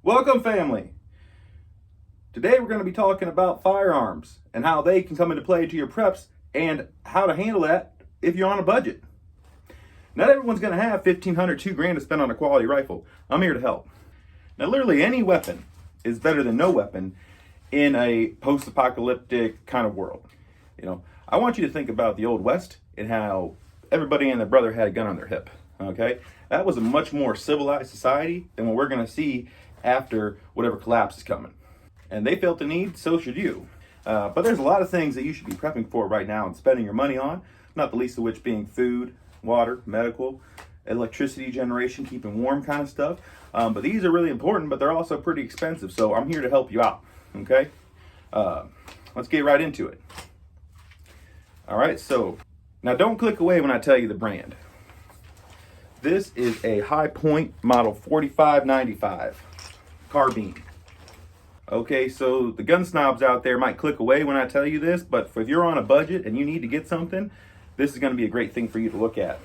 Welcome, family. Today we're going to be talking about firearms and how they can come into play to your preps and how to handle that if you're on a budget. Not everyone's going to have $1,500, $2,000 to spend on a quality rifle. I'm here to help. Now, literally any weapon is better than no weapon in a post-apocalyptic kind of world. I want you to think about the Old West and how everybody and their brother had a gun on their hip. Okay, that was a much more civilized society than what we're going to see after whatever collapse is coming. And they felt the need, so should you. But there's a lot of things that you should be prepping for right now and spending your money on, not the least of which being food, water, medical, electricity generation, keeping warm kind of stuff. But these are really important, but they're also pretty expensive. So I'm here to help you out, okay? Let's get right into it. All right, so now don't click away when I tell you the brand. This is a Hi-Point model 4595 carbine. Okay, so the gun snobs out there might click away when I tell you this, but if you're on a budget and you need to get something, this is going to be a great thing for you to look at.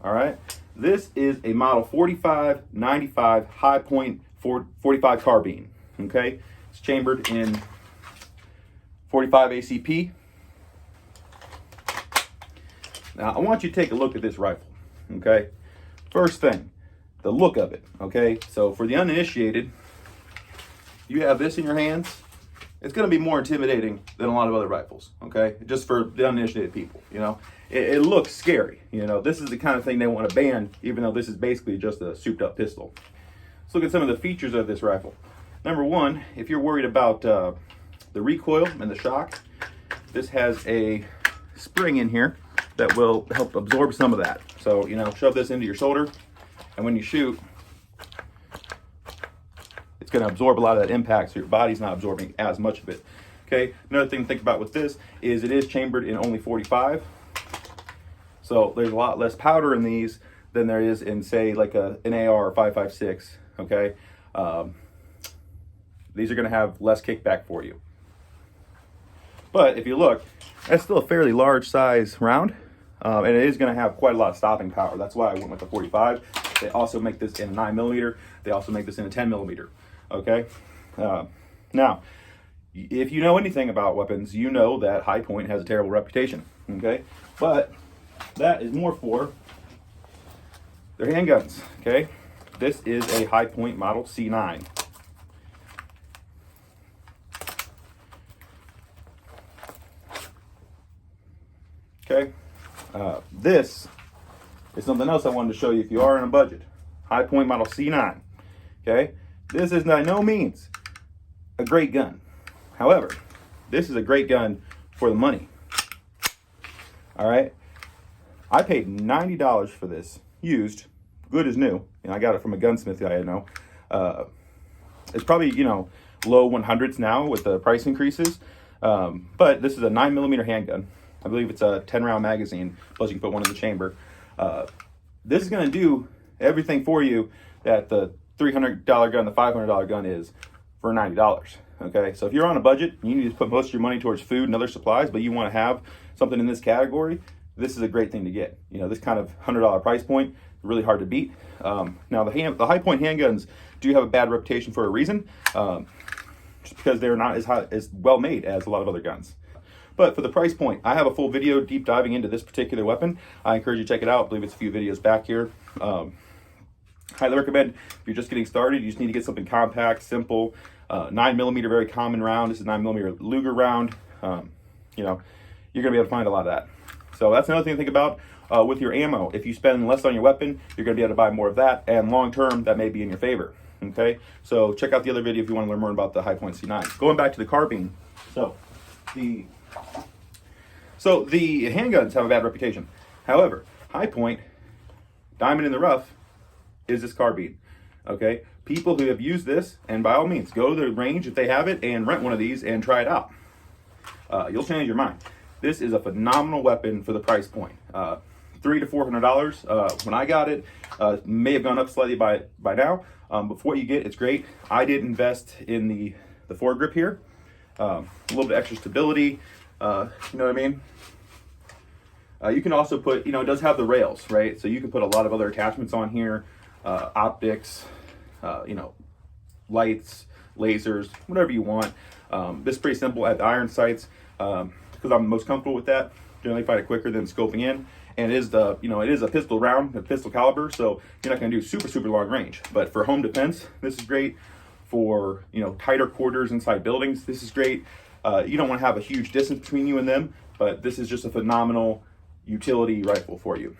All right, this is a model 4595 Hi-Point 45 carbine. Okay, it's chambered in 45 ACP. Now, I want you to take a look at this rifle. Okay, first thing, the look of it. Okay, so for the uninitiated, you have this in your hands. It's going to be more intimidating than a lot of other rifles. Okay, just for the uninitiated people. It looks scary. This is the kind of thing they want to ban, even though this is basically just a souped up pistol. Let's look at some of the features of this rifle. Number one, if you're worried about the recoil and the shock, this has a spring in here that will help absorb some of that. So, shove this into your shoulder, and when you shoot, it's going to absorb a lot of that impact, so your body's not absorbing as much of it. Okay, another thing to think about with this is it is chambered in only 45. So there's a lot less powder in these than there is in, say, like an AR or 5.56. Okay, these are going to have less kickback for you. But if you look, that's still a fairly large size round. And it is going to have quite a lot of stopping power. That's why I went with the 45. They also make this in 9mm. They also make this in a 10mm. Okay. Now, if you know anything about weapons, you know that Hi-Point has a terrible reputation. Okay. But that is more for their handguns. Okay. This is a Hi-Point model C9. Okay. This is something else I wanted to show you if you are on a budget. Hi-Point model C9. Okay, this is by no means a great gun. However, this is a great gun for the money. All right, I paid $90 for this, used, good as new. I got it from a gunsmith I know. It's probably low 100s now with the price increases. But this is a 9mm handgun. I believe it's a 10-round magazine, plus you can put one in the chamber. This is going to do everything for you that the $300 gun, the $500 gun is for $90. Okay, so if you're on a budget, you need to put most of your money towards food and other supplies, but you want to have something in this category, this is a great thing to get. This kind of $100 price point, really hard to beat. Now, the Hi-Point handguns do have a bad reputation for a reason, just because they're not as well made as a lot of other guns. But for the price point, I have a full video deep diving into this particular weapon. I encourage you to check it out. I believe it's a few videos back here. Highly recommend if you're just getting started, you just need to get something compact, simple, 9mm, very common round. This is 9mm Luger round. You're going to be able to find a lot of that. So that's another thing to think about with your ammo. If you spend less on your weapon, you're going to be able to buy more of that. And long term, that may be in your favor. Okay, so check out the other video if you want to learn more about the Hi-Point C9. Going back to the carbine. So the handguns have a bad reputation. However, Hi-Point, diamond in the rough, is this carbine. Okay, people who have used this, and by all means, go to the range if they have it and rent one of these and try it out. You'll change your mind. This is a phenomenal weapon for the price point. $300 to $400 when I got it. May have gone up slightly by now, but for what you get, it's great. I did invest in the foregrip here. A little bit extra stability. You know what I mean? You can also put, it does have the rails, right? So you can put a lot of other attachments on here, optics, lights, lasers, whatever you want. This is pretty simple at the iron sights because I'm most comfortable with that. Generally find it quicker than scoping in. And it is it is a pistol round, a pistol caliber, so you're not going to do super long range. But for home defense, this is great. For tighter quarters inside buildings, this is great. You don't want to have a huge distance between you and them, but this is just a phenomenal utility rifle for you.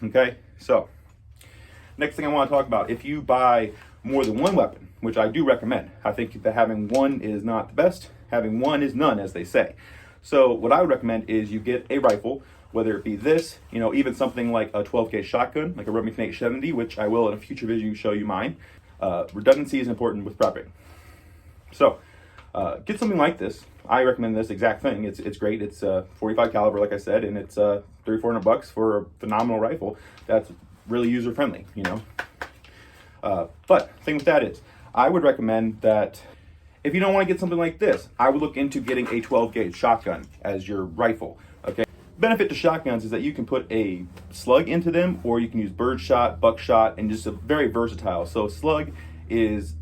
Okay, so next thing I want to talk about, if you buy more than one weapon, which I do recommend, I think that having one is not the best. Having one is none, as they say. So what I would recommend is you get a rifle, whether it be this, even something like a 12 gauge shotgun, like a Remington 870, which I will in a future video show you mine. Redundancy is important with prepping. So get something like this. I recommend this exact thing. It's great. It's 45 caliber, like I said, and it's $300-400 for a phenomenal rifle that's really user friendly. But thing with that is, I would recommend that if you don't want to get something like this, I would look into getting a 12 gauge shotgun as your rifle. Okay. Benefit to shotguns is that you can put a slug into them, or you can use birdshot, buckshot, and just a very versatile. So slug is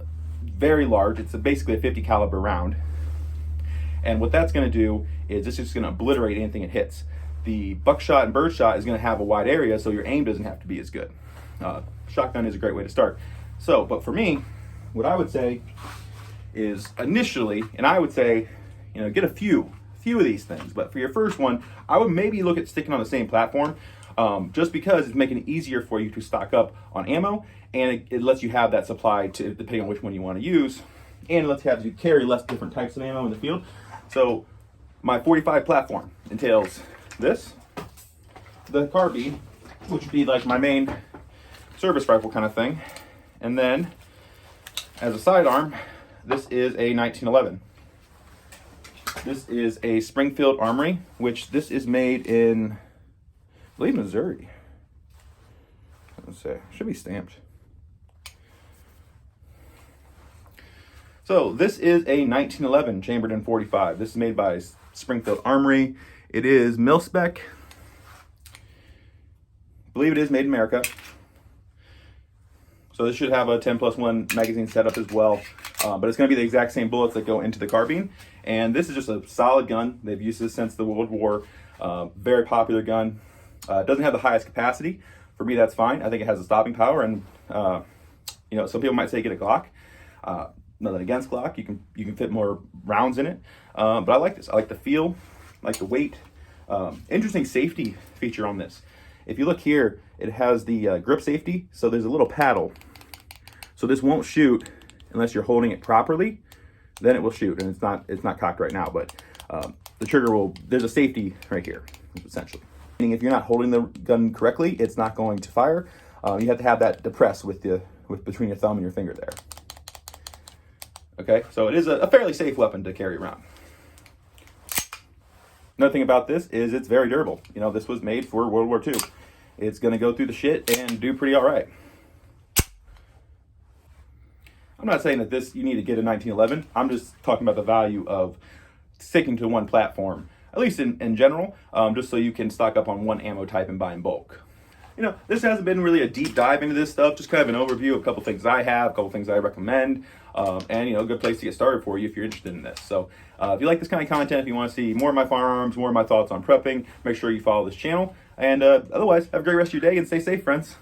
very large. It's basically a 50 caliber round. And what that's going to do is it's just going to obliterate anything it hits. The buckshot and birdshot is going to have a wide area, so your aim doesn't have to be as good. Shotgun is a great way to start. So, but for me, what I would say is initially, and I would say, get a few of these things. But for your first one, I would maybe look at sticking on the same platform, just because it's making it easier for you to stock up on ammo, and it lets you have that supply to depending on which one you want to use, and it lets you have you carry less different types of ammo in the field. So my 45 platform entails this, the Carbine, which would be like my main service rifle kind of thing, and then as a sidearm, this is a 1911. This is a Springfield Armory, which this is made in, I believe, Missouri. Let's say, should be stamped. So this is a 1911 chambered in 45. This is made by Springfield Armory. It is mil-spec. I believe it is made in America. So this should have a 10+1 magazine setup as well. But it's going to be the exact same bullets that go into the carbine. And this is just a solid gun. They've used this since the World War. Very popular gun. It doesn't have the highest capacity. For me, that's fine. I think it has a stopping power. And some people might say get a Glock. Nothing against Glock. You can fit more rounds in it. But I like this. I like the feel. I like the weight. Interesting safety feature on this. If you look here, it has the grip safety. So there's a little paddle. So this won't shoot unless you're holding it properly. Then it will shoot, and it's not cocked right now. But the trigger will. There's a safety right here, essentially. Meaning if you're not holding the gun correctly, it's not going to fire. You have to have that depressed with between your thumb and your finger there. Okay, so it is a fairly safe weapon to carry around. Another thing about this is it's very durable. This was made for World War II. It's going to go through the shit and do pretty all right. I'm not saying that you need to get a 1911. I'm just talking about the value of sticking to one platform, at least in general, just so you can stock up on one ammo type and buy in bulk. This hasn't been really a deep dive into this stuff, just kind of an overview of a couple things I have, a couple things I recommend, and a good place to get started for you if you're interested in this. So if you like this kind of content, if you want to see more of my firearms, more of my thoughts on prepping, make sure you follow this channel. And otherwise, have a great rest of your day and stay safe, friends.